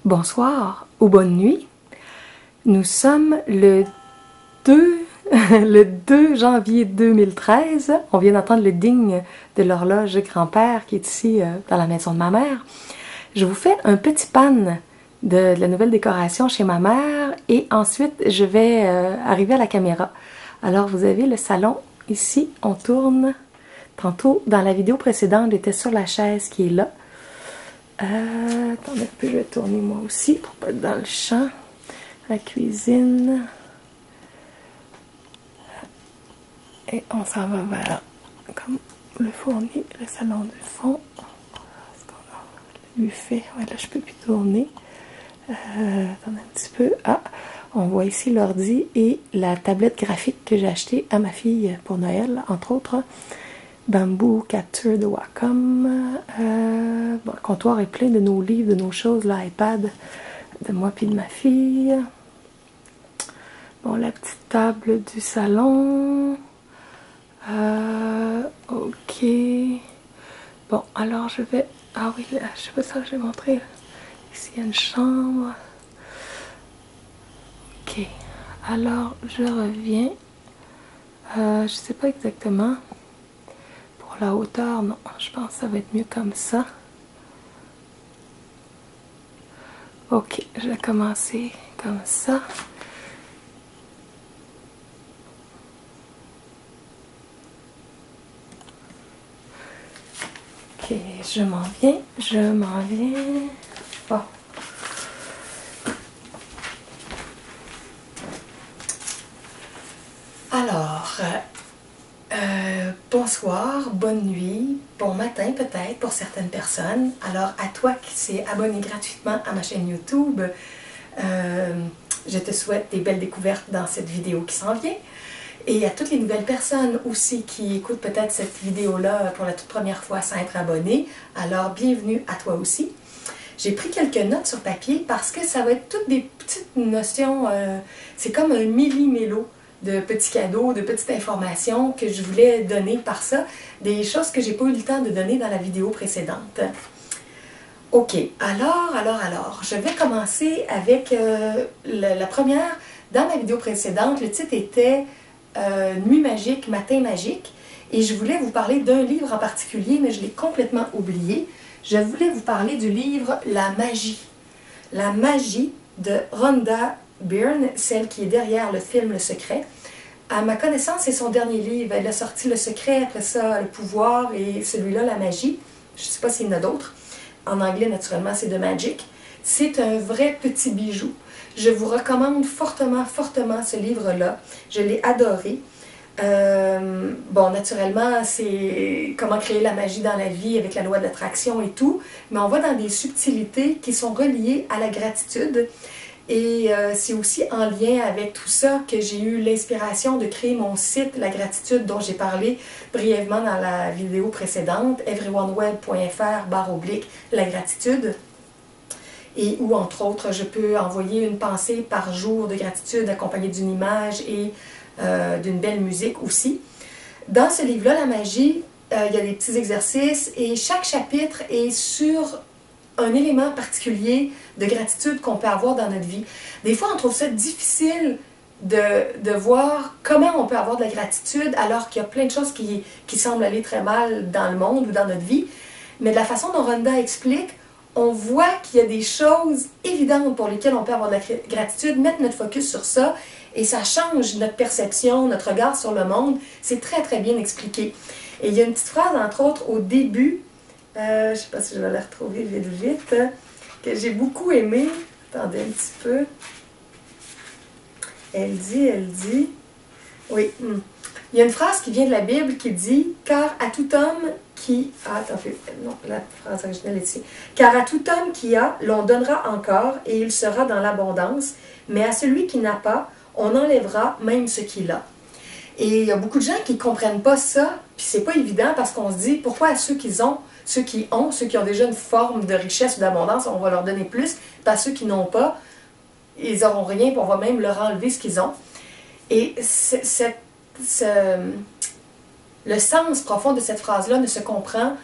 Bonsoir ou bonne nuit. Nous sommes le 2, le 2 janvier 2013. On vient d'entendre le ding de l'horloge grand-père qui est ici dans la maison de ma mère. Je vous fais un petit pan de la nouvelle décoration chez ma mère et ensuite je vais arriver à la caméra. Alors vous avez le salon ici, on tourne. Tantôt dans la vidéo précédente j'étais sur la chaise qui est là. Attendez un peu, je vais tourner moi aussi pour pas être dans le champ. La cuisine. Et on s'en va vers comme le fourni, le salon de fond. Le buffet, ouais, là je peux plus tourner. Attendez un petit peu. Ah, on voit ici l'ordi et la tablette graphique que j'ai achetée à ma fille pour Noël, entre autres. Bamboo Capture de Wacom. Bon, le comptoir est plein de nos livres, de nos choses, l'iPad de moi puis de ma fille. Bon, la petite table du salon. Ok. Bon, alors je vais... Ah oui, là, je sais pas ça, je vais montrer. Ici, il y a une chambre. Ok. Alors, je reviens. Je sais pas exactement. La hauteur, non, je pense que ça va être mieux comme ça. Ok, je vais commencer comme ça. Ok, je m'en viens. Bon. Alors, bonsoir, bonne nuit, bon matin peut-être pour certaines personnes. Alors à toi qui s'est abonné gratuitement à ma chaîne YouTube, je te souhaite des belles découvertes dans cette vidéo qui s'en vient. Et à toutes les nouvelles personnes aussi qui écoutent peut-être cette vidéo-là pour la toute première fois sans être abonné, alors bienvenue à toi aussi. J'ai pris quelques notes sur papier parce que ça va être toutes des petites notions, c'est comme un milli-mélo de petits cadeaux, de petites informations que je voulais donner par ça, des choses que j'ai pas eu le temps de donner dans la vidéo précédente. Ok, alors, je vais commencer avec la première. Dans ma vidéo précédente, le titre était Nuit magique, matin magique, et je voulais vous parler d'un livre en particulier, mais je l'ai complètement oublié. Je voulais vous parler du livre La magie. La magie de Rhonda Byrne, celle qui est derrière le film Le Secret. À ma connaissance, c'est son dernier livre. Elle a sorti Le Secret, après ça, Le Pouvoir et celui-là, La Magie. Je ne sais pas s'il y en a d'autres. En anglais, naturellement, c'est The Magic. C'est un vrai petit bijou. Je vous recommande fortement, fortement ce livre-là. Je l'ai adoré. Bon, naturellement, c'est comment créer la magie dans la vie avec la loi de l'attraction et tout. Mais on va dans des subtilités qui sont reliées à la gratitude. Et c'est aussi en lien avec tout ça que j'ai eu l'inspiration de créer mon site La Gratitude dont j'ai parlé brièvement dans la vidéo précédente, everyoneWeb.fr/la gratitude, et où entre autres je peux envoyer une pensée par jour de gratitude accompagnée d'une image et d'une belle musique aussi. Dans ce livre-là, La magie, il y a des petits exercices et chaque chapitre est sur un élément particulier de gratitude qu'on peut avoir dans notre vie. Des fois, on trouve ça difficile de voir comment on peut avoir de la gratitude alors qu'il y a plein de choses qui semblent aller très mal dans le monde ou dans notre vie. Mais de la façon dont Rhonda explique, on voit qu'il y a des choses évidentes pour lesquelles on peut avoir de la gratitude, mettre notre focus sur ça, et ça change notre perception, notre regard sur le monde. C'est très, très bien expliqué. Et il y a une petite phrase, entre autres, au début, je ne sais pas si je vais la retrouver vite, que j'ai beaucoup aimé. Attendez un petit peu. Elle dit, oui, il y a une phrase qui vient de la Bible qui dit « Car à tout homme qui... » Ah, attendez, non, la phrase originale est ici. « Car à tout homme qui a, l'on donnera encore, et il sera dans l'abondance, mais à celui qui n'a pas, on enlèvera même ce qu'il a. » Et il y a beaucoup de gens qui ne comprennent pas ça, puis c'est pas évident parce qu'on se dit « Pourquoi à ceux qui ont ceux qui ont déjà une forme de richesse ou d'abondance, on va leur donner plus, puis à ceux qui n'ont pas, ils n'auront rien, puis on va même leur enlever ce qu'ils ont. » Et le sens profond de cette phrase-là ne se comprend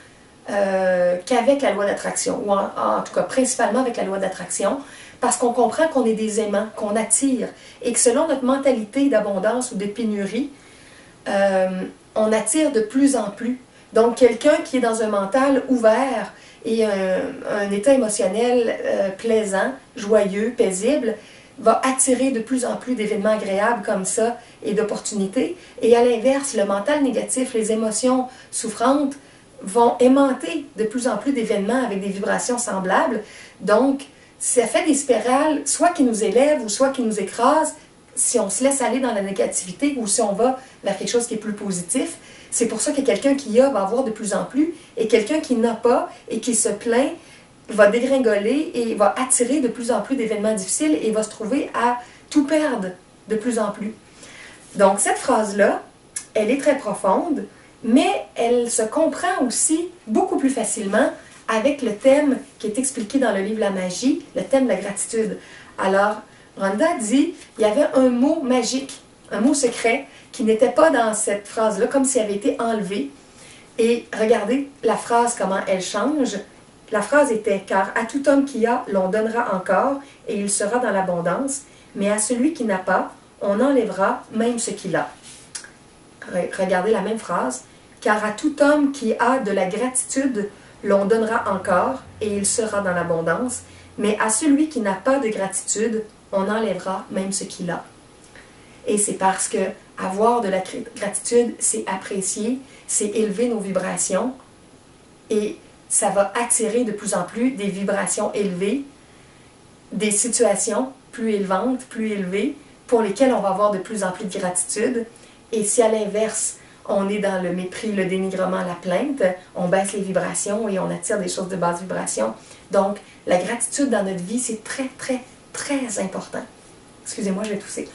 qu'avec la loi d'attraction, ou en tout cas principalement avec la loi d'attraction, parce qu'on comprend qu'on est des aimants, qu'on attire, et que selon notre mentalité d'abondance ou de pénurie, on attire de plus en plus. Donc quelqu'un qui est dans un mental ouvert et un état émotionnel plaisant, joyeux, paisible, va attirer de plus en plus d'événements agréables comme ça et d'opportunités. Et à l'inverse, le mental négatif, les émotions souffrantes vont aimanter de plus en plus d'événements avec des vibrations semblables. Donc, ça fait des spirales, soit qui nous élèvent ou soit qui nous écrasent, si on se laisse aller dans la négativité ou si on va vers quelque chose qui est plus positif. C'est pour ça que quelqu'un qui a va avoir de plus en plus, et quelqu'un qui n'a pas et qui se plaint va dégringoler et va attirer de plus en plus d'événements difficiles et va se trouver à tout perdre de plus en plus. Donc cette phrase-là, elle est très profonde, mais elle se comprend aussi beaucoup plus facilement avec le thème qui est expliqué dans le livre La Magie, le thème de la gratitude. Alors, Rhonda dit, il y avait un mot magique, un mot secret, qui n'était pas dans cette phrase-là, comme s'il avait été enlevé. Et regardez la phrase, comment elle change. La phrase était « Car à tout homme qui a, l'on donnera encore, et il sera dans l'abondance, mais à celui qui n'a pas, on enlèvera même ce qu'il a. » Regardez la même phrase. « Car à tout homme qui a de la gratitude, l'on donnera encore, et il sera dans l'abondance, mais à celui qui n'a pas de gratitude, on enlèvera même ce qu'il a. » Et c'est parce que avoir de la gratitude, c'est apprécier, c'est élever nos vibrations, et ça va attirer de plus en plus des vibrations élevées, des situations plus élevantes, plus élevées, pour lesquelles on va avoir de plus en plus de gratitude. Et si à l'inverse, on est dans le mépris, le dénigrement, la plainte, on baisse les vibrations et on attire des choses de basse vibration. Donc, la gratitude dans notre vie, c'est très, très, très important. Excusez-moi, je vais tousser.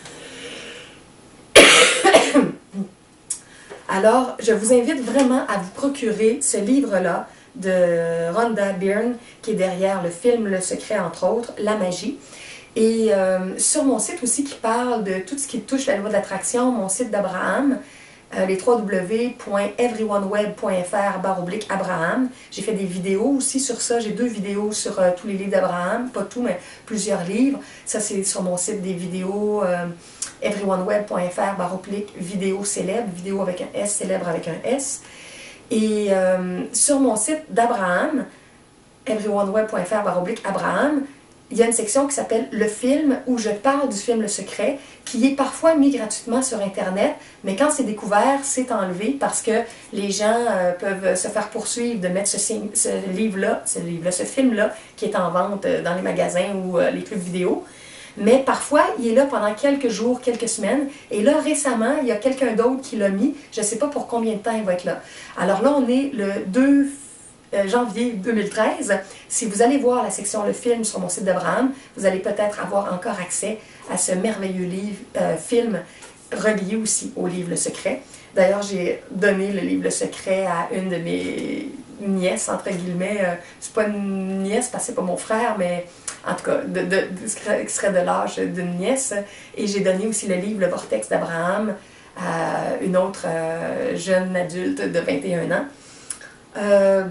Alors, je vous invite vraiment à vous procurer ce livre-là de Rhonda Byrne, qui est derrière le film Le Secret, entre autres, La Magie. Et sur mon site aussi qui parle de tout ce qui touche la loi de l'attraction, mon site d'Abraham, les www.everyoneWeb.fr/Abraham. J'ai fait des vidéos aussi sur ça. J'ai 2 vidéos sur tous les livres d'Abraham. Pas tout, mais plusieurs livres. Ça, c'est sur mon site des vidéos everyoneWeb.fr/vidéo célèbre. Vidéo avec un S, célèbre avec un S. Et sur mon site d'Abraham, everyoneWeb.fr/Abraham, il y a une section qui s'appelle « Le film » où je parle du film Le Secret, qui est parfois mis gratuitement sur Internet, mais quand c'est découvert, c'est enlevé parce que les gens peuvent se faire poursuivre de mettre ce film-là, qui est en vente dans les magasins ou les clubs vidéo. Mais parfois, il est là pendant quelques jours, quelques semaines, et là, récemment, il y a quelqu'un d'autre qui l'a mis. Je ne sais pas pour combien de temps il va être là. Alors là, on est le 2 janvier 2013. Si vous allez voir la section Le Film sur mon site d'Abraham, vous allez peut-être avoir encore accès à ce merveilleux film relié aussi au livre Le Secret. D'ailleurs, j'ai donné le livre Le Secret à une de mes nièces, entre guillemets. C'est pas une nièce parce que c'est pas mon frère, mais en tout cas, qui serait de l'âge d'une nièce. Et j'ai donné aussi le livre Le Vortex d'Abraham à une autre jeune adulte de 21 ans.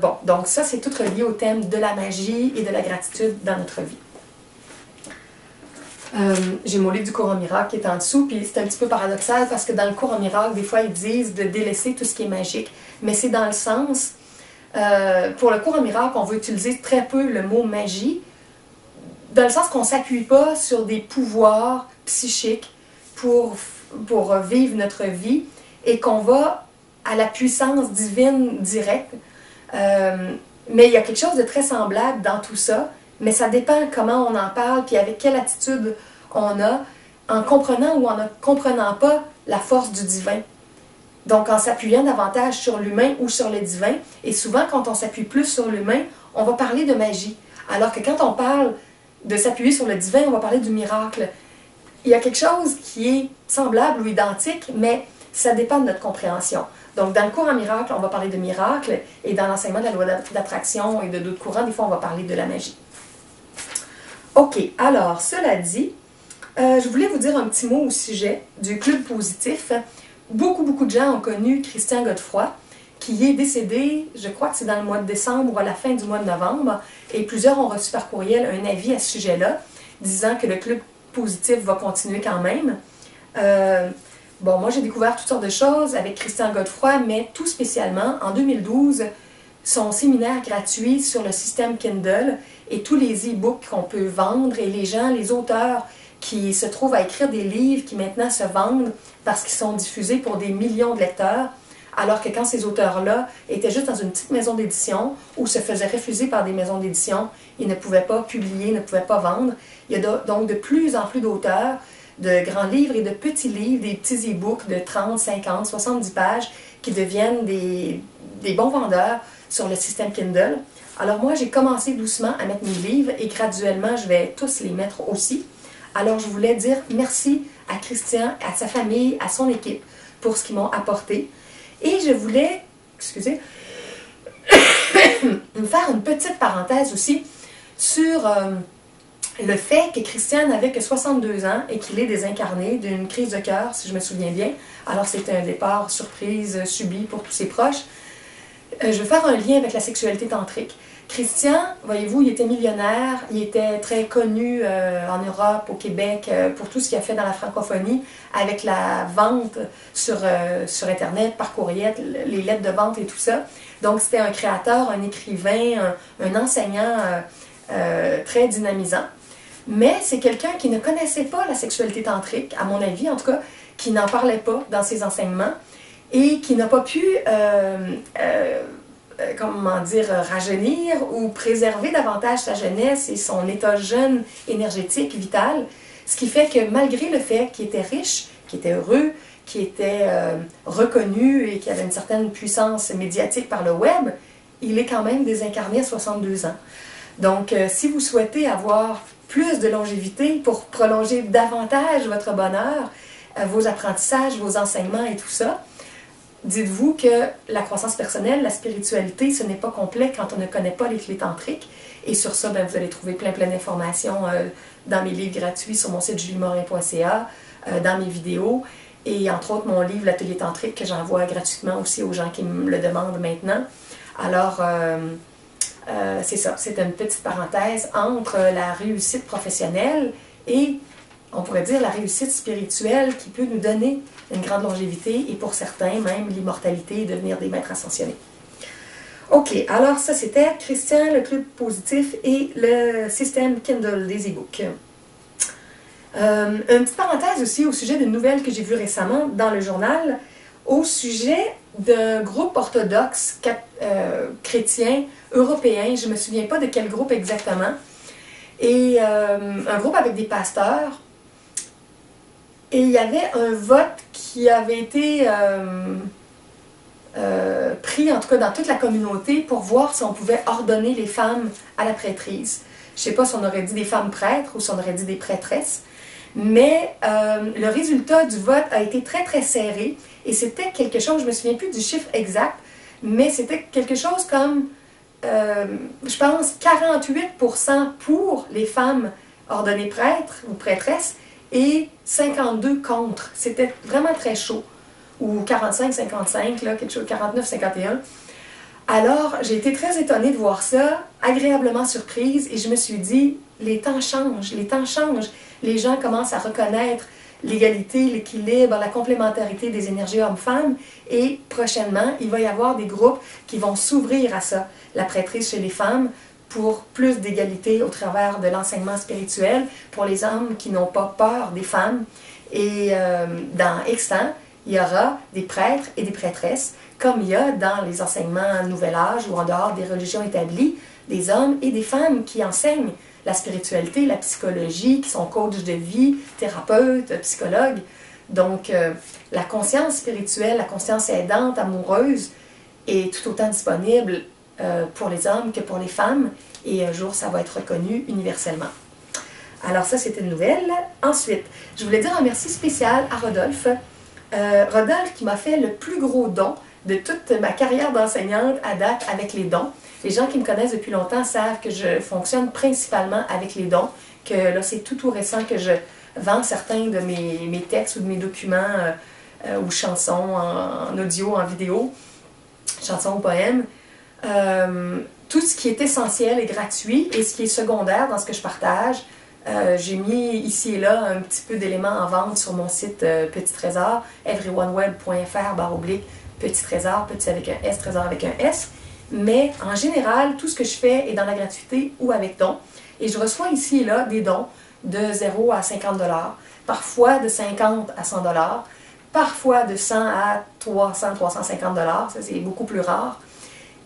Bon, donc ça, c'est tout relié au thème de la magie et de la gratitude dans notre vie. J'ai mon livre du cours en miracle qui est en dessous, puis c'est un petit peu paradoxal parce que dans le cours en miracle, des fois, ils disent de délaisser tout ce qui est magique, mais c'est dans le sens, pour le cours en miracle, on va utiliser très peu le mot magie, dans le sens qu'on ne s'appuie pas sur des pouvoirs psychiques pour vivre notre vie et qu'on va à la puissance divine directe. Mais il y a quelque chose de très semblable dans tout ça, mais ça dépend comment on en parle, puis avec quelle attitude on a, en comprenant ou en ne comprenant pas la force du divin. Donc en s'appuyant davantage sur l'humain ou sur le divin, et souvent quand on s'appuie plus sur l'humain, on va parler de magie. Alors que quand on parle de s'appuyer sur le divin, on va parler du miracle. Il y a quelque chose qui est semblable ou identique, mais ça dépend de notre compréhension. Donc, dans le cours en miracle, on va parler de miracle, et dans l'enseignement de la loi d'attraction et de d'autres courants, des fois, on va parler de la magie. OK, alors, cela dit, je voulais vous dire un petit mot au sujet du Club Positif. Beaucoup de gens ont connu Christian Godefroy, qui est décédé, je crois que c'est dans le mois de décembre ou à la fin du mois de novembre, et plusieurs ont reçu par courriel un avis à ce sujet-là, disant que le club positif va continuer quand même. Bon, moi j'ai découvert toutes sortes de choses avec Christian Godefroy, mais tout spécialement, en 2012, son séminaire gratuit sur le système Kindle et tous les e-books qu'on peut vendre et les gens, les auteurs qui se trouvent à écrire des livres qui maintenant se vendent parce qu'ils sont diffusés pour des millions de lecteurs, alors que quand ces auteurs-là étaient juste dans une petite maison d'édition ou se faisaient refuser par des maisons d'édition, ils ne pouvaient pas publier, ne pouvaient pas vendre. Il y a donc de plus en plus d'auteurs de grands livres et de petits livres, des petits e-books de 30, 50, 70 pages qui deviennent des bons vendeurs sur le système Kindle. Alors moi, j'ai commencé doucement à mettre mes livres et graduellement, je vais tous les mettre aussi. Alors je voulais dire merci à Christian, à sa famille, à son équipe pour ce qu'ils m'ont apporté. Et je voulais, excusez, faire une petite parenthèse aussi sur le fait que Christian n'avait que 62 ans et qu'il est désincarné d'une crise de cœur, si je me souviens bien. Alors c'était un départ surprise subi pour tous ses proches. Je veux faire un lien avec la sexualité tantrique. Christian, voyez-vous, il était millionnaire, il était très connu en Europe, au Québec, pour tout ce qu'il a fait dans la francophonie, avec la vente sur Internet, par courriel, les lettres de vente et tout ça. Donc c'était un créateur, un écrivain, un enseignant très dynamisant. Mais c'est quelqu'un qui ne connaissait pas la sexualité tantrique, à mon avis en tout cas, qui n'en parlait pas dans ses enseignements et qui n'a pas pu comment dire, rajeunir ou préserver davantage sa jeunesse et son état jeune, énergétique, vital. Ce qui fait que malgré le fait qu'il était riche, qu'il était heureux, qu'il était reconnu et qu'il avait une certaine puissance médiatique par le web, il est quand même désincarné à 62 ans. Donc, si vous souhaitez avoir plus de longévité pour prolonger davantage votre bonheur, vos apprentissages, vos enseignements et tout ça, dites-vous que la croissance personnelle, la spiritualité, ce n'est pas complet quand on ne connaît pas les clés tantriques. Et sur ça, vous allez trouver plein d'informations dans mes livres gratuits sur mon site juliemorin.ca, dans mes vidéos, et entre autres mon livre L'Atelier tantrique que j'envoie gratuitement aussi aux gens qui me le demandent maintenant. Alors, c'est ça, c'est une petite parenthèse entre la réussite professionnelle et, on pourrait dire, la réussite spirituelle qui peut nous donner une grande longévité et pour certains même l'immortalité et devenir des maîtres ascensionnés. Ok, alors ça c'était Christian, le club positif et le système Kindle des e-books. Une petite parenthèse aussi au sujet d'une nouvelle que j'ai vue récemment dans le journal au sujet d'un groupe orthodoxe chrétien européen, je ne me souviens pas de quel groupe exactement, et un groupe avec des pasteurs. Et il y avait un vote qui avait été pris, en tout cas dans toute la communauté, pour voir si on pouvait ordonner les femmes à la prêtrise. Je ne sais pas si on aurait dit des femmes prêtres ou si on aurait dit des prêtresses, mais le résultat du vote a été très serré et c'était quelque chose, je ne me souviens plus du chiffre exact, mais c'était quelque chose comme, je pense, 48% pour les femmes ordonnées prêtres ou prêtresses, et 52 contre. C'était vraiment très chaud. Ou 45-55, quelque chose, 49-51. Alors, j'ai été très étonnée de voir ça, agréablement surprise, et je me suis dit, les temps changent, les temps changent. Les gens commencent à reconnaître l'égalité, l'équilibre, la complémentarité des énergies hommes-femmes, et prochainement, il va y avoir des groupes qui vont s'ouvrir à ça. La prêtrise chez les femmes, pour plus d'égalité au travers de l'enseignement spirituel, pour les hommes qui n'ont pas peur des femmes. Et dans X temps, il y aura des prêtres et des prêtresses, comme il y a dans les enseignements Nouvel Âge ou en dehors des religions établies, des hommes et des femmes qui enseignent la spiritualité, la psychologie, qui sont coachs de vie, thérapeutes, psychologues. Donc, la conscience spirituelle, la conscience aidante, amoureuse, est tout autant disponible pour les hommes que pour les femmes, et un jour ça va être reconnu universellement. Alors ça c'était une nouvelle. Ensuite, je voulais dire un merci spécial à Rodolphe. Rodolphe qui m'a fait le plus gros don de toute ma carrière d'enseignante à date avec les dons. Les gens qui me connaissent depuis longtemps savent que je fonctionne principalement avec les dons, que là c'est tout récent que je vends certains de mes textes ou de mes documents ou chansons en audio, en vidéo. chansons ou poèmes. Tout ce qui est essentiel est gratuit et ce qui est secondaire dans ce que je partage, j'ai mis ici et là un petit peu d'éléments en vente sur mon site Petit Trésor, everyoneWeb.fr/Petit Trésor, petit avec un S, trésor avec un S. Mais en général, tout ce que je fais est dans la gratuité ou avec don. Et je reçois ici et là des dons de 0 à 50 $, parfois de 50 à 100 $, parfois de 100 à 300, 350 $, ça c'est beaucoup plus rare.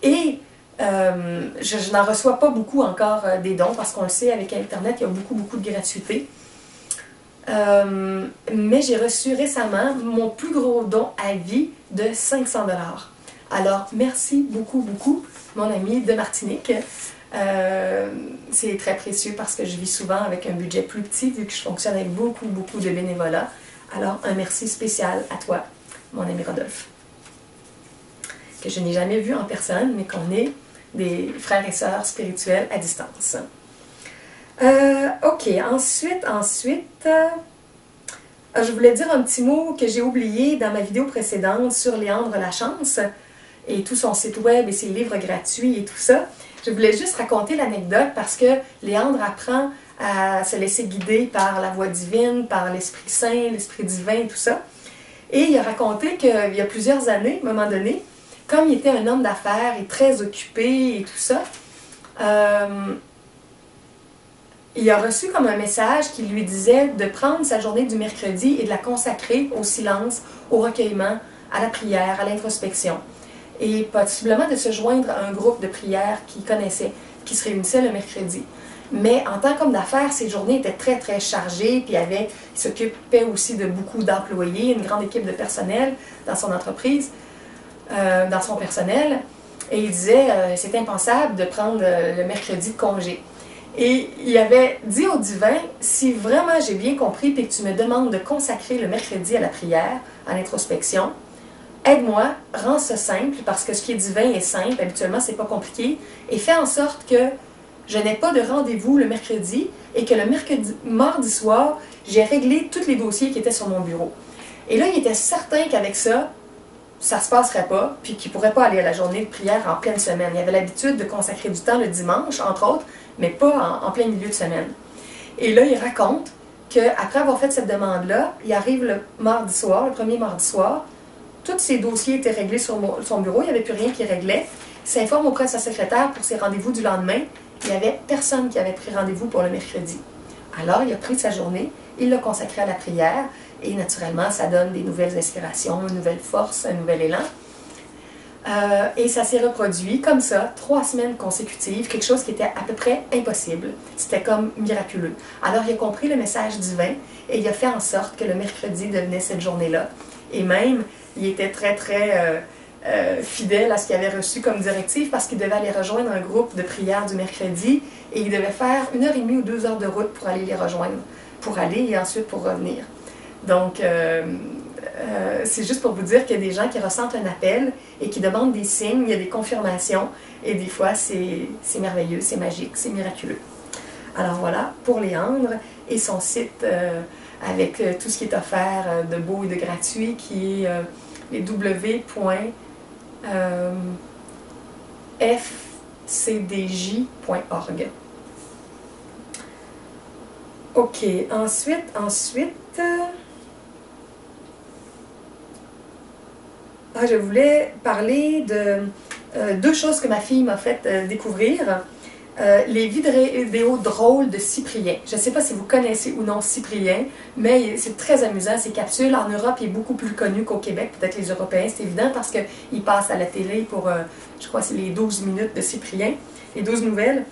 Et je n'en reçois pas beaucoup encore des dons parce qu'on le sait, avec Internet, il y a beaucoup de gratuité. Mais j'ai reçu récemment mon plus gros don à vie de 500 $. Alors, merci beaucoup, mon ami de Martinique. C'est très précieux parce que je vis souvent avec un budget plus petit vu que je fonctionne avec beaucoup de bénévolat. Alors, un merci spécial à toi, mon ami Rodolphe, que je n'ai jamais vu en personne, mais qu'on est des frères et sœurs spirituels à distance. Ok, ensuite, je voulais dire un petit mot que j'ai oublié dans ma vidéo précédente sur Léandre Lachance et tout son site web et ses livres gratuits et tout ça. Je voulais juste raconter l'anecdote parce que Léandre apprend à se laisser guider par la voix divine, par l'Esprit Saint, l'Esprit divin et tout ça. Et il a raconté qu'il y a plusieurs années, à un moment donné, comme il était un homme d'affaires et très occupé et tout ça, il a reçu comme un message qui lui disait de prendre sa journée du mercredi et de la consacrer au silence, au recueillement, à la prière, à l'introspection. Et possiblement de se joindre à un groupe de prière qu'il connaissait, qui se réunissait le mercredi. Mais en tant qu'homme d'affaires, ses journées étaient très chargées, puis il s'occupait aussi de beaucoup d'employés, une grande équipe de personnel dans son entreprise, dans son personnel. Et il disait, c'est impensable de prendre le mercredi de congé. Et il avait dit au divin, si vraiment j'ai bien compris, puis que tu me demandes de consacrer le mercredi à la prière, à l'introspection, aide-moi, rends ça simple, parce que ce qui est divin est simple, habituellement c'est pas compliqué, et fais en sorte que je n'ai pas de rendez-vous le mercredi, et que le mardi soir, j'ai réglé tous les dossiers qui étaient sur mon bureau. Et là, il était certain qu'avec ça, ça se passerait pas, puis qu'il pourrait pas aller à la journée de prière en pleine semaine. Il avait l'habitude de consacrer du temps le dimanche, entre autres, mais pas en plein milieu de semaine. Et là, il raconte qu'après avoir fait cette demande-là, il arrive le mardi soir, le premier mardi soir, tous ses dossiers étaient réglés sur son bureau, il n'y avait plus rien qui réglait. Il s'informe auprès de sa secrétaire pour ses rendez-vous du lendemain. Il n'y avait personne qui avait pris rendez-vous pour le mercredi. Alors, il a pris sa journée, il l'a consacrée à la prière, et naturellement, ça donne des nouvelles inspirations, une nouvelle force, un nouvel élan. Et ça s'est reproduit comme ça, 3 semaines consécutives, quelque chose qui était à peu près impossible. C'était comme miraculeux. Alors, il a compris le message divin et il a fait en sorte que le mercredi devenait cette journée-là. Et même, il était très fidèle à ce qu'il avait reçu comme directive parce qu'il devait aller rejoindre un groupe de prière du mercredi et il devait faire 1h30 ou 2 heures de route pour aller les rejoindre, pour aller et ensuite pour revenir. Donc, c'est juste pour vous dire qu'il y a des gens qui ressentent un appel et qui demandent des signes, il y a des confirmations et des fois c'est merveilleux, c'est magique, c'est miraculeux. Alors voilà, pour Léandre et son site avec tout ce qui est offert de beau et de gratuit qui est les www.fcdj.org. Ok, ensuite, je voulais parler de 2 choses que ma fille m'a fait découvrir. Les vidéos drôles de Cyprien. Je ne sais pas si vous connaissez ou non Cyprien, mais c'est très amusant, ces capsules. En Europe, il est beaucoup plus connu qu'au Québec, peut-être les Européens, c'est évident, parce qu'il passe à la télé pour, je crois, c'est les 12 minutes de Cyprien, les 12 nouvelles.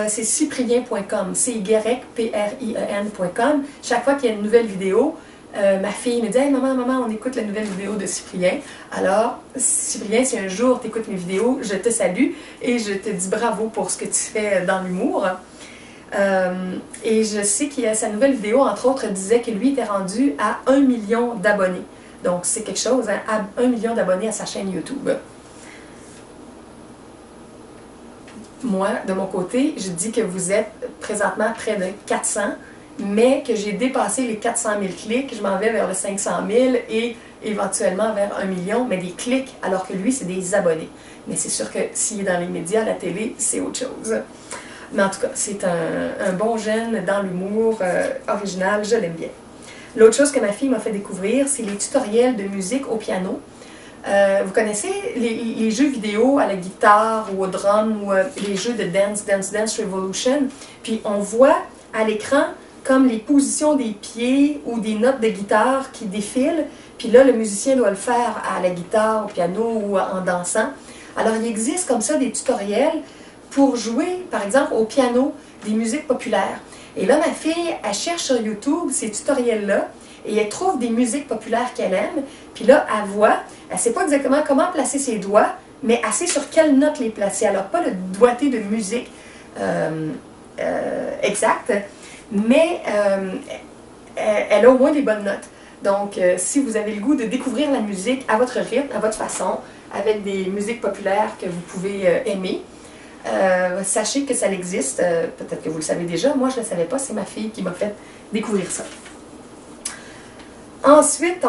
C'est cyprien.com, cyprien.com. Chaque fois qu'il y a une nouvelle vidéo, ma fille me dit « Hey, maman, on écoute la nouvelle vidéo de Cyprien. » Alors, Cyprien, si un jour tu écoutes mes vidéos, je te salue et je te dis bravo pour ce que tu fais dans l'humour. Et je sais qu'il y a sa nouvelle vidéo, entre autres, disait que lui était rendu à 1 million d'abonnés. Donc, c'est quelque chose, hein, à 1 million d'abonnés à sa chaîne YouTube. Moi, de mon côté, je dis que vous êtes présentement près de 400, mais que j'ai dépassé les 400 000 clics, je m'en vais vers le 500 000 et éventuellement vers 1 million, mais des clics, alors que lui, c'est des abonnés. Mais c'est sûr que s'il est dans les médias, la télé, c'est autre chose. Mais en tout cas, c'est un bon jeune dans l'humour original, je l'aime bien. L'autre chose que ma fille m'a fait découvrir, c'est les tutoriels de musique au piano. Vous connaissez les jeux vidéo à la guitare ou au drum ou les jeux de Dance Revolution? Puis on voit à l'écran comme les positions des pieds ou des notes de guitare qui défilent. Puis là, le musicien doit le faire à la guitare, au piano ou en dansant. Alors, il existe comme ça des tutoriels pour jouer, par exemple, au piano, des musiques populaires. Et là, ma fille, elle cherche sur YouTube ces tutoriels-là et elle trouve des musiques populaires qu'elle aime. Puis là, elle voit, elle ne sait pas exactement comment placer ses doigts, mais elle sait sur quelle note les placer. Elle n'a pas le doigté de musique exact, mais elle a au moins des bonnes notes. Donc, si vous avez le goût de découvrir la musique à votre rythme, à votre façon, avec des musiques populaires que vous pouvez aimer, sachez que ça existe. Peut-être que vous le savez déjà. Moi, je ne le savais pas. C'est ma fille qui m'a fait découvrir ça. Ensuite,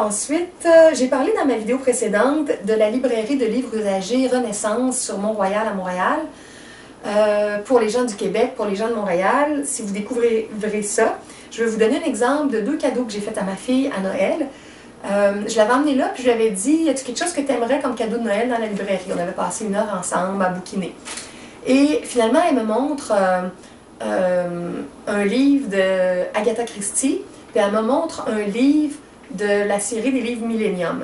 j'ai parlé dans ma vidéo précédente de la librairie de livres usagés Renaissance sur Mont-Royal à Montréal. Pour les gens du Québec, pour les gens de Montréal, si vous découvrirez ça, je vais vous donner un exemple de 2 cadeaux que j'ai fait à ma fille à Noël. Je l'avais emmenée là, puis je lui avais dit, y a-t-il quelque chose que tu aimerais comme cadeau de Noël dans la librairie? On avait passé 1 heure ensemble à bouquiner. Et finalement, elle me montre un livre de Agatha Christie, puis elle me montre un livre de la série des livres Millennium.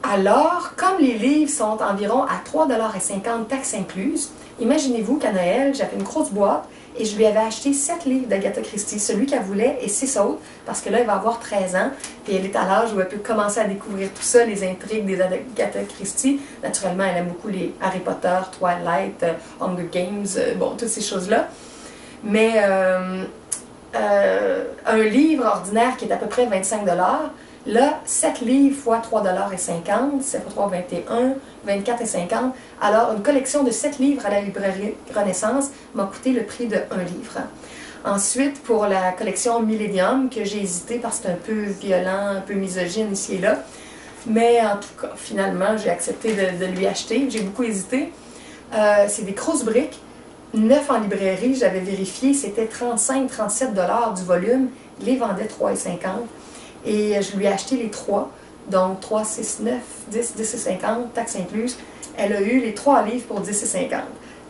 Alors, comme les livres sont environ à 3,50 $, taxes incluses, imaginez-vous qu'à Noël, j'avais une grosse boîte et je lui avais acheté 7 livres d'Agatha Christie, celui qu'elle voulait et 6 autres, parce que là, elle va avoir 13 ans, et elle est à l'âge où elle peut commencer à découvrir tout ça, les intrigues des Agatha Christie. Naturellement, elle aime beaucoup les Harry Potter, Twilight, Hunger Games, bon, toutes ces choses-là. Mais un livre ordinaire qui est à peu près 25 $, là, 7 livres fois 3,50 $, c'est pour 3, 21, 24,50 $. Alors, une collection de 7 livres à la librairie Renaissance m'a coûté le prix de 1 livre. Ensuite, pour la collection Millennium, que j'ai hésité parce que c'est un peu violent, un peu misogyne ici et là. Mais en tout cas, finalement, j'ai accepté de lui acheter. J'ai beaucoup hésité. C'est des grosses briques. 9 en librairie, j'avais vérifié, c'était 35-37 $ du volume. Il les vendait 3,50 $. Et je lui ai acheté les 3. Donc 3, 6, 9, 10, 10,50 $, taxes incluses. Elle a eu les 3 livres pour 10,50 $.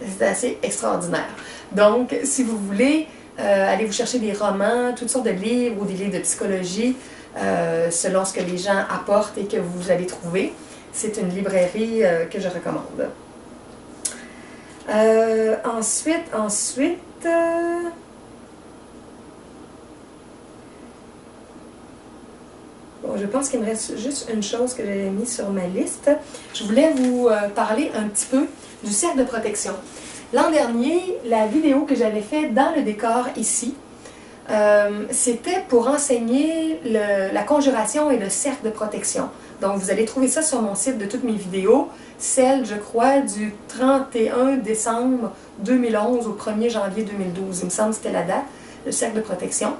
C'était assez extraordinaire. Donc, si vous voulez, allez vous chercher des romans, toutes sortes de livres ou des livres de psychologie, selon ce que les gens apportent et que vous allez trouver. C'est une librairie que je recommande. Ensuite, bon, je pense qu'il me reste juste une chose que j'avais mis sur ma liste. Je voulais vous parler un petit peu du cercle de protection. L'an dernier, la vidéo que j'avais faite dans le décor ici, c'était pour enseigner la conjuration et le cercle de protection. Donc, vous allez trouver ça sur mon site de toutes mes vidéos. Celle, je crois, du 31 décembre 2011 au 1er janvier 2012. Il me semble que c'était la date, le cercle de protection.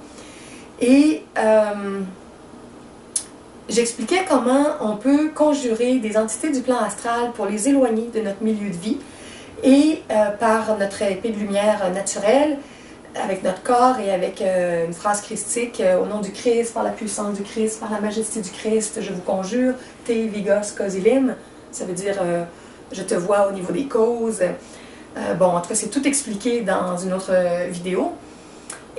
Et j'expliquais comment on peut conjurer des entités du plan astral pour les éloigner de notre milieu de vie et par notre épée de lumière naturelle, avec notre corps et avec une phrase christique, au nom du Christ, par la puissance du Christ, par la majesté du Christ, je vous conjure, te vigos causilim, ça veut dire je te vois au niveau des causes. Bon, en tout cas, c'est tout expliqué dans une autre vidéo.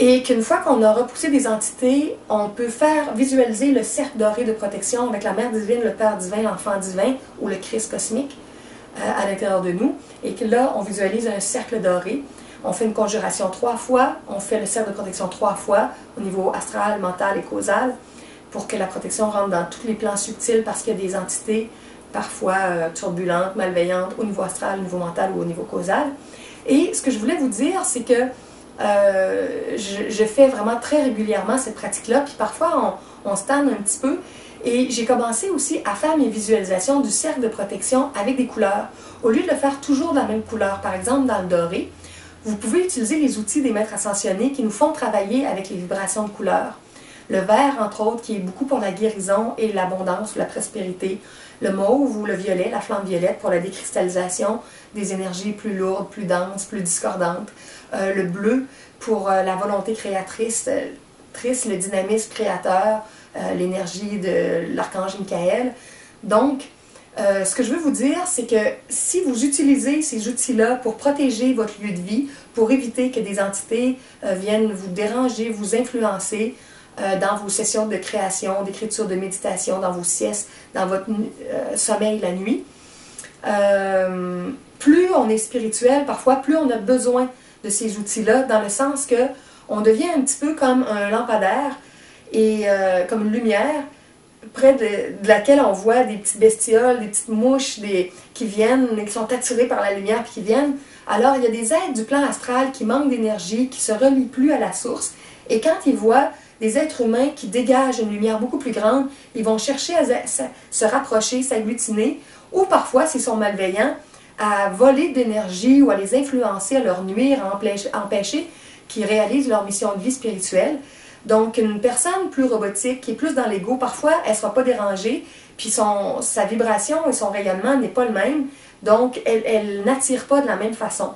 Et qu'une fois qu'on a repoussé des entités, on peut faire visualiser le cercle doré de protection avec la Mère divine, le Père divin, l'Enfant divin ou le Christ cosmique à l'intérieur de nous. Et que là, on visualise un cercle doré. On fait une conjuration 3 fois, on fait le cercle de protection 3 fois au niveau astral, mental et causal pour que la protection rentre dans tous les plans subtils parce qu'il y a des entités parfois turbulentes, malveillantes au niveau astral, au niveau mental ou au niveau causal. Et ce que je voulais vous dire, c'est que je fais vraiment très régulièrement cette pratique-là, puis parfois on se tanne un petit peu. Et j'ai commencé aussi à faire mes visualisations du cercle de protection avec des couleurs. Au lieu de le faire toujours de la même couleur, par exemple dans le doré, vous pouvez utiliser les outils des maîtres ascensionnés qui nous font travailler avec les vibrations de couleurs. Le vert, entre autres, qui est beaucoup pour la guérison et l'abondance ou la prospérité. Le mauve ou le violet, la flamme violette, pour la décristallisation des énergies plus lourdes, plus denses, plus discordantes. Le bleu pour la volonté créatrice, le dynamisme créateur, l'énergie de l'archange Michael. Donc, ce que je veux vous dire, c'est que si vous utilisez ces outils-là pour protéger votre lieu de vie, pour éviter que des entités viennent vous déranger, vous influencer dans vos sessions de création, d'écriture, de méditation, dans vos siestes, dans votre sommeil la nuit, plus on est spirituel, parfois, plus on a besoin de ces outils-là, dans le sens que on devient un petit peu comme un lampadaire et comme une lumière, près de laquelle on voit des petites bestioles, des petites mouches qui viennent, qui sont attirées par la lumière puis qui viennent. Alors, il y a des êtres du plan astral qui manquent d'énergie, qui se relient plus à la source. Et quand ils voient des êtres humains qui dégagent une lumière beaucoup plus grande, ils vont chercher à se rapprocher, s'agglutiner, ou parfois, s'ils sont malveillants, à voler d'énergie ou à les influencer, à leur nuire, à empêcher qu'ils réalisent leur mission de vie spirituelle. Donc, une personne plus robotique, qui est plus dans l'ego, parfois, elle ne sera pas dérangée, puis sa vibration et son rayonnement n'est pas le même, donc elle n'attire pas de la même façon.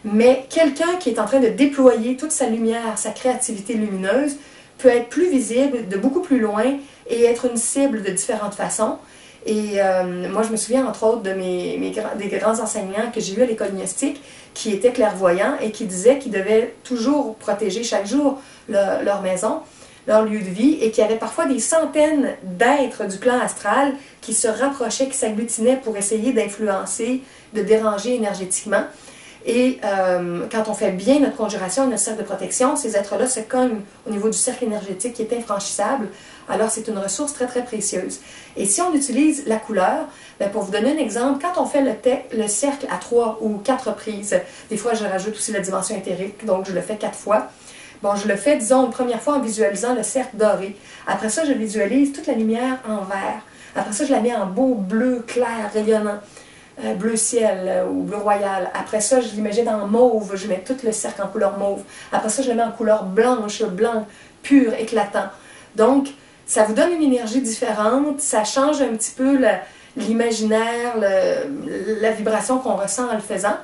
Mais quelqu'un qui est en train de déployer toute sa lumière, sa créativité lumineuse, peut être plus visible, de beaucoup plus loin, et être une cible de différentes façons. Et moi, je me souviens, entre autres, des grands enseignants que j'ai eus à l'école gnostique, qui étaient clairvoyants et qui disaient qu'ils devaient toujours protéger chaque jour leur maison, leur lieu de vie, et qu'il y avait parfois des centaines d'êtres du plan astral qui se rapprochaient, qui s'agglutinaient pour essayer d'influencer, de déranger énergétiquement. Et quand on fait bien notre conjuration, notre cercle de protection, ces êtres-là se cognent au niveau du cercle énergétique qui est infranchissable. Alors, c'est une ressource très, très précieuse. Et si on utilise la couleur, bien, pour vous donner un exemple, quand on fait le cercle à 3 ou 4 reprises, des fois, je rajoute aussi la dimension éthérique, donc je le fais 4 fois. Bon, je le fais, disons, une première fois en visualisant le cercle doré. Après ça, je visualise toute la lumière en vert. Après ça, je la mets en beau bleu clair, rayonnant. Bleu ciel ou bleu royal. Après ça, je l'imagine en mauve. Je mets tout le cercle en couleur mauve. Après ça, je le mets en couleur blanche, blanc, pur, éclatant. Donc, ça vous donne une énergie différente. Ça change un petit peu l'imaginaire, la vibration qu'on ressent en le faisant.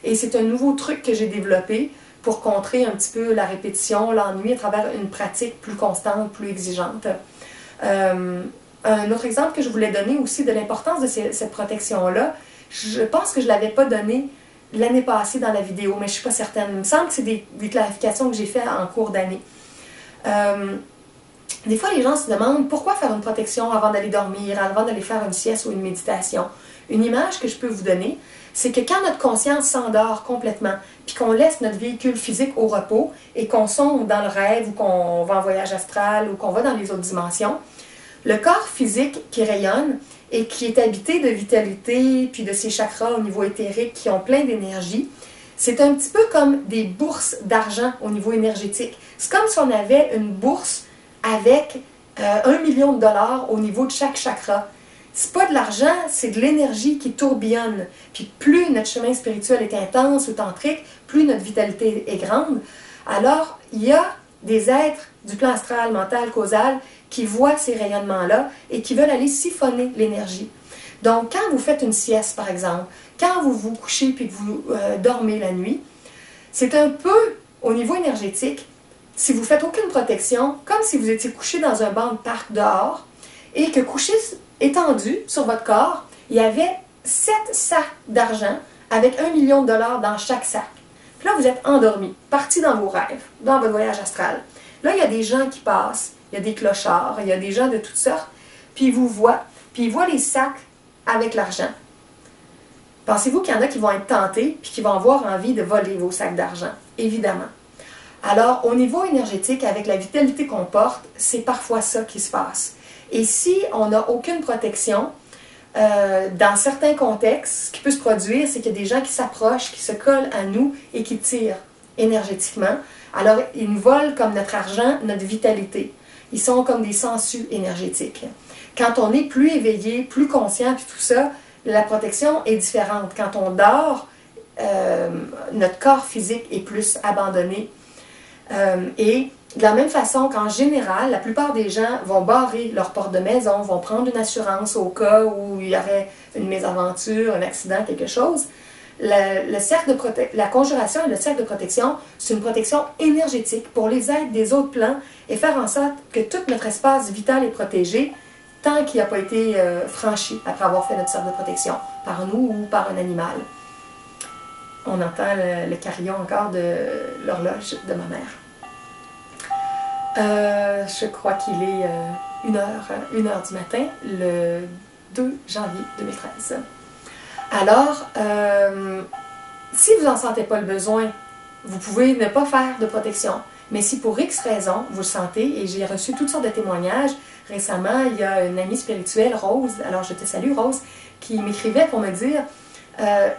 Et c'est un nouveau truc que j'ai développé pour contrer un petit peu la répétition, l'ennui à travers une pratique plus constante, plus exigeante. Un autre exemple que je voulais donner aussi de l'importance de cette protection-là, je pense que je ne l'avais pas donné l'année passée dans la vidéo, mais je ne suis pas certaine. Il me semble que c'est des clarifications que j'ai faites en cours d'année. Des fois, les gens se demandent pourquoi faire une protection avant d'aller dormir, avant d'aller faire une sieste ou une méditation. Une image que je peux vous donner, c'est que quand notre conscience s'endort complètement, puis qu'on laisse notre véhicule physique au repos et qu'on sombre dans le rêve ou qu'on va en voyage astral ou qu'on va dans les autres dimensions, le corps physique qui rayonne et qui est habité de vitalité, puis de ses chakras au niveau éthérique qui ont plein d'énergie, c'est un petit peu comme des bourses d'argent au niveau énergétique. C'est comme si on avait une bourse avec 1 million de dollars au niveau de chaque chakra. C'est pas de l'argent, c'est de l'énergie qui tourbillonne. Puis plus notre chemin spirituel est intense ou tantrique, plus notre vitalité est grande. Alors, il y a des êtres du plan astral, mental, causal, qui voient ces rayonnements-là et qui veulent aller siphonner l'énergie. Donc, quand vous faites une sieste, par exemple, quand vous vous couchez puis que vous dormez la nuit, c'est un peu, au niveau énergétique, si vous ne faites aucune protection, comme si vous étiez couché dans un banc de parc dehors et que couché étendu sur votre corps, il y avait 7 sacs d'argent avec 1 million de dollars dans chaque sac. Puis là, vous êtes endormi, parti dans vos rêves, dans votre voyage astral. Là, il y a des gens qui passent, il y a des clochards, il y a des gens de toutes sortes, puis ils vous voient, puis ils voient les sacs avec l'argent. Pensez-vous qu'il y en a qui vont être tentés, puis qui vont avoir envie de voler vos sacs d'argent? Évidemment. Alors, au niveau énergétique, avec la vitalité qu'on porte, c'est parfois ça qui se passe. Et si on n'a aucune protection, dans certains contextes, ce qui peut se produire, c'est qu'il y a des gens qui s'approchent, qui se collent à nous et qui tirent énergétiquement. Alors, ils nous volent comme notre argent, notre vitalité. Ils sont comme des sangsues énergétiques. Quand on est plus éveillé, plus conscient, puis tout ça, la protection est différente. Quand on dort, notre corps physique est plus abandonné. Et De la même façon qu'en général, la plupart des gens vont barrer leur porte de maison, vont prendre une assurance au cas où il y aurait une mésaventure, un accident, quelque chose. La conjuration et le cercle de protection, c'est une protection énergétique pour les êtres des autres plans et faire en sorte que tout notre espace vital est protégé tant qu'il n'a pas été franchi après avoir fait notre cercle de protection, par nous ou par un animal. On entend le carillon encore de l'horloge de ma mère. Je crois qu'il est 1h du matin, le 2 janvier 2013. Alors, si vous n'en sentez pas le besoin, vous pouvez ne pas faire de protection. Mais si pour X raison, vous le sentez, et j'ai reçu toutes sortes de témoignages, récemment, il y a une amie spirituelle, Rose, alors je te salue Rose, qui m'écrivait pour me dire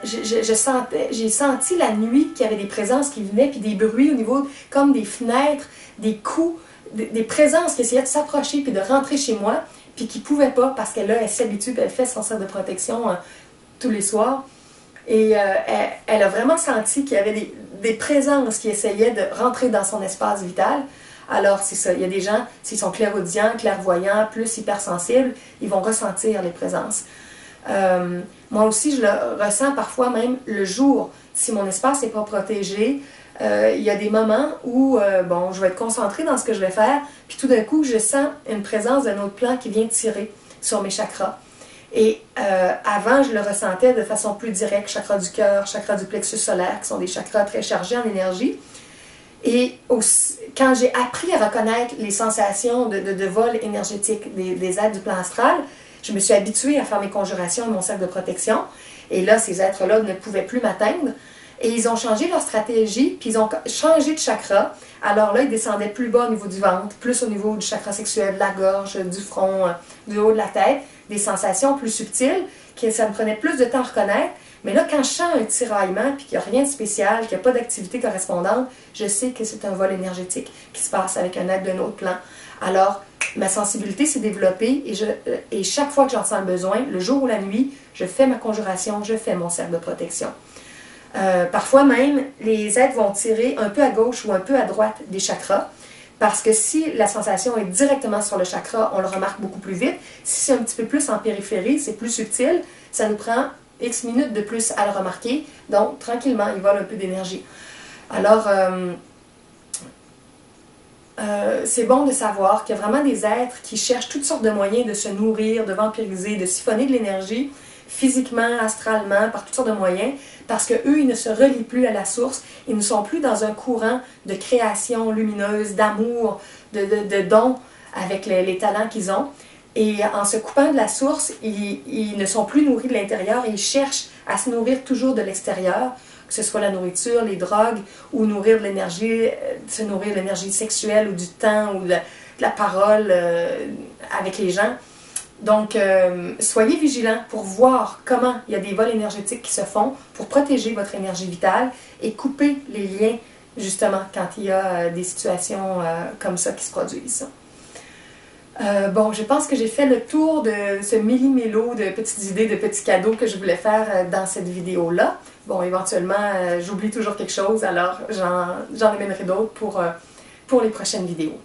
j'ai senti la nuit qu'il y avait des présences qui venaient, puis des bruits au niveau, comme des fenêtres, des coups, des présences qui essayaient de s'approcher puis de rentrer chez moi, puis qui ne pouvaient pas parce qu'elle elle s'habitue, elle fait son cercle de protection tous les soirs. Et elle a vraiment senti qu'il y avait des présences qui essayaient de rentrer dans son espace vital. Alors, c'est ça, il y a des gens, s'ils sont clairaudients, clairvoyants, plus hypersensibles, ils vont ressentir les présences. Moi aussi, je le ressens parfois même le jour. Si mon espace n'est pas protégé, il y a des moments où bon, je vais être concentrée dans ce que je vais faire, puis tout d'un coup, je sens une présence d'un autre plan qui vient tirer sur mes chakras. Et avant, je le ressentais de façon plus directe, chakra du cœur, chakra du plexus solaire, qui sont des chakras très chargés en énergie. Et aussi, quand j'ai appris à reconnaître les sensations de vol énergétique des êtres du plan astral, je me suis habituée à faire mes conjurations et mon cercle de protection. Et là, ces êtres-là ne pouvaient plus m'atteindre. Et ils ont changé leur stratégie, puis ils ont changé de chakra. Alors là, ils descendaient plus bas au niveau du ventre, plus au niveau du chakra sexuel, de la gorge, du front, du haut de la tête. Des sensations plus subtiles, que ça me prenait plus de temps à reconnaître. Mais là, quand je sens un tiraillement, puis qu'il n'y a rien de spécial, qu'il n'y a pas d'activité correspondante, je sais que c'est un vol énergétique qui se passe avec un être d'un autre plan. Alors, ma sensibilité s'est développée et chaque fois que j'en sens le besoin, le jour ou la nuit, je fais ma conjuration, je fais mon cercle de protection. Parfois même, les êtres vont tirer un peu à gauche ou un peu à droite des chakras, parce que si la sensation est directement sur le chakra, on le remarque beaucoup plus vite. Si c'est un petit peu plus en périphérie, c'est plus subtil, ça nous prend X minutes de plus à le remarquer. Donc, tranquillement, il vole un peu d'énergie. Alors, c'est bon de savoir qu'il y a vraiment des êtres qui cherchent toutes sortes de moyens de se nourrir, de vampiriser, de siphonner de l'énergie, physiquement, astralement, par toutes sortes de moyens, parce qu'eux, ils ne se relient plus à la source, ils ne sont plus dans un courant de création lumineuse, d'amour, de dons avec les talents qu'ils ont. Et en se coupant de la source, ils ne sont plus nourris de l'intérieur et ils cherchent à se nourrir toujours de l'extérieur, que ce soit la nourriture, les drogues, ou nourrir de l'énergie, se nourrir de l'énergie sexuelle ou du temps ou de la parole avec les gens. Donc, soyez vigilants pour voir comment il y a des vols énergétiques qui se font pour protéger votre énergie vitale et couper les liens, justement, quand il y a des situations comme ça qui se produisent. Bon, je pense que j'ai fait le tour de ce millimélo de petites idées, de petits cadeaux que je voulais faire dans cette vidéo-là. Bon, éventuellement, j'oublie toujours quelque chose, alors j'en amènerai d'autres pour les prochaines vidéos.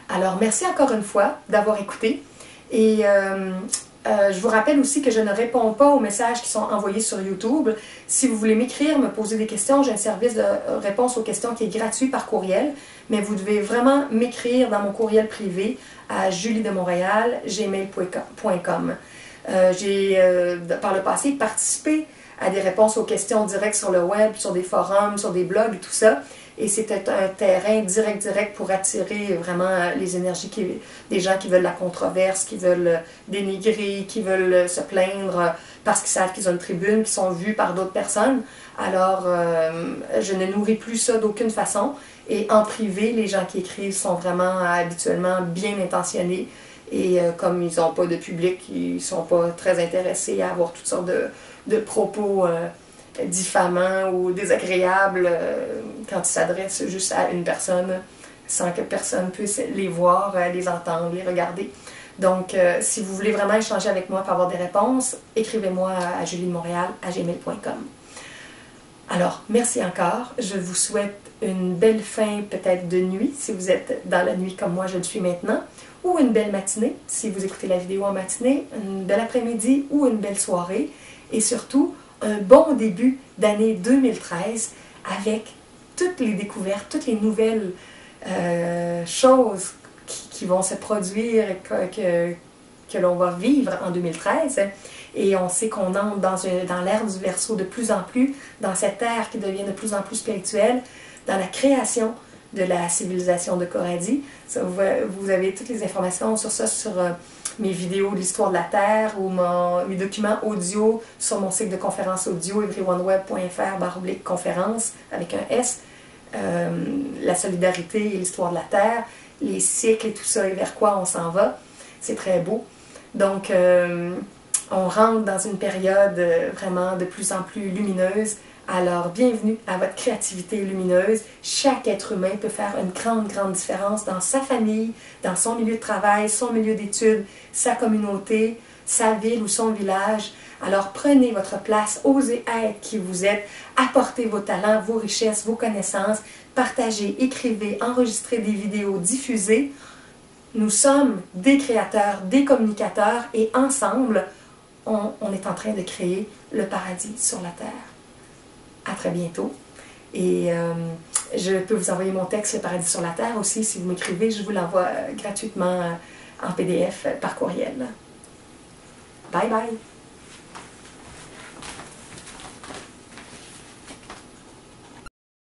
Alors, merci encore une fois d'avoir écouté. Et je vous rappelle aussi que je ne réponds pas aux messages qui sont envoyés sur YouTube. Si vous voulez m'écrire, me poser des questions, j'ai un service de réponse aux questions qui est gratuit par courriel. Mais vous devez vraiment m'écrire dans mon courriel privé à juliedemontréal@gmail.com. J'ai par le passé participé à des réponses aux questions directes sur le web, sur des forums, sur des blogs et tout ça. Et c'était un terrain direct pour attirer vraiment les énergies des gens qui veulent la controverse, qui veulent dénigrer, qui veulent se plaindre parce qu'ils savent qu'ils ont une tribune, qui sont vus par d'autres personnes. Alors, je ne nourris plus ça d'aucune façon. Et en privé, les gens qui écrivent sont vraiment habituellement bien intentionnés. Et comme ils n'ont pas de public, ils ne sont pas très intéressés à avoir toutes sortes de propos diffamants ou désagréables quand ils s'adressent juste à une personne sans que personne puisse les voir, les entendre, les regarder. Donc, si vous voulez vraiment échanger avec moi pour avoir des réponses, écrivez-moi à juliedemontréal@gmail.com. Alors, merci encore. Je vous souhaite une belle fin peut-être de nuit, si vous êtes dans la nuit comme moi je le suis maintenant, ou une belle matinée, si vous écoutez la vidéo en matinée, une belle après-midi ou une belle soirée, et surtout un bon début d'année 2013 avec toutes les découvertes, toutes les nouvelles choses qui vont se produire, que l'on va vivre en 2013. Et on sait qu'on entre dans l'ère du Verseau de plus en plus, dans cette ère qui devient de plus en plus spirituelle, dans la création de la civilisation de Coradi. Ça, vous avez toutes les informations sur ça sur mes vidéos de l'histoire de la Terre ou mes documents audio sur mon site de conférences audio everyoneWeb.fr/conférence avec un S. La solidarité et l'histoire de la Terre, les cycles et tout ça et vers quoi on s'en va. C'est très beau. Donc, on rentre dans une période vraiment de plus en plus lumineuse. Alors, bienvenue à votre créativité lumineuse. Chaque être humain peut faire une grande, grande différence dans sa famille, dans son milieu de travail, son milieu d'études, sa communauté, sa ville ou son village. Alors, prenez votre place, osez être qui vous êtes, apportez vos talents, vos richesses, vos connaissances, partagez, écrivez, enregistrez des vidéos, diffusez. Nous sommes des créateurs, des communicateurs et ensemble, on est en train de créer le paradis sur la Terre. À très bientôt. Et je peux vous envoyer mon texte Le paradis sur la Terre aussi. Si vous m'écrivez, je vous l'envoie gratuitement en PDF par courriel. Bye bye!